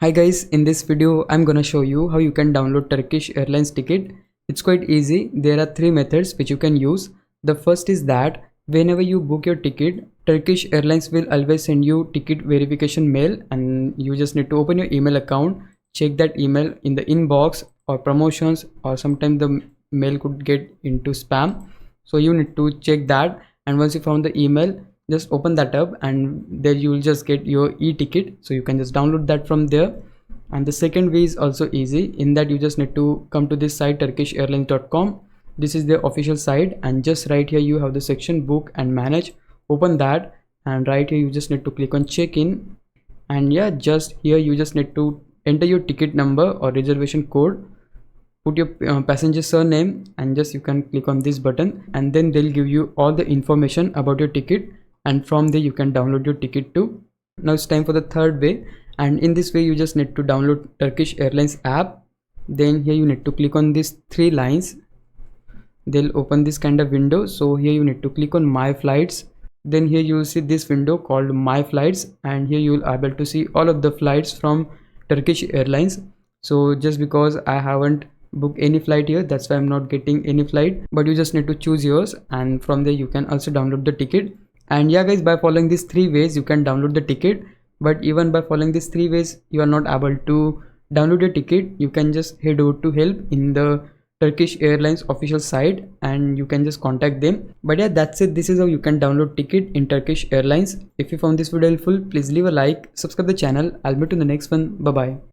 Hi guys, in this video I'm gonna show you how you can download Turkish Airlines ticket. It's quite easy. There are three methods which you can use. The first is that whenever you book your ticket, Turkish Airlines will always send you ticket verification mail, and you just need to open your email account, check that email in the inbox or promotions, or sometimes the mail could get into spam. So you need to check that, and once you found the email, just open that up and there you will just get your e-ticket, so you can just download that from there. And the second way is also easy. In that, you just need to come to this site turkishairlines.com. this is their official site, and just right here you have the section book and manage. Open that, and right here you just need to click on check-in, and yeah, just here you just need to enter your ticket number or reservation code, put your passenger surname, and just you can click on this button, and then they'll give you all the information about your ticket, and from there you can download your ticket too. Now it's time for the third way, and in this way you just need to download Turkish Airlines app. Then here you need to click on these three lines. They'll open this kind of window, so here you need to click on my flights. Then here you will see this window called my flights, and here you will be able to see all of the flights from Turkish Airlines. So just because I haven't booked any flight here, that's why I'm not getting any flight, but you just need to choose yours, and from there you can also download the ticket. And yeah guys, by following these three ways you can download the ticket. But even by following these three ways you are not able to download your ticket, you can just head over to help in the Turkish Airlines official site and you can just contact them. But yeah, that's it. This is how you can download ticket in Turkish Airlines. If you found this video helpful, please leave a like, subscribe the channel. I'll meet you in the next one. Bye bye.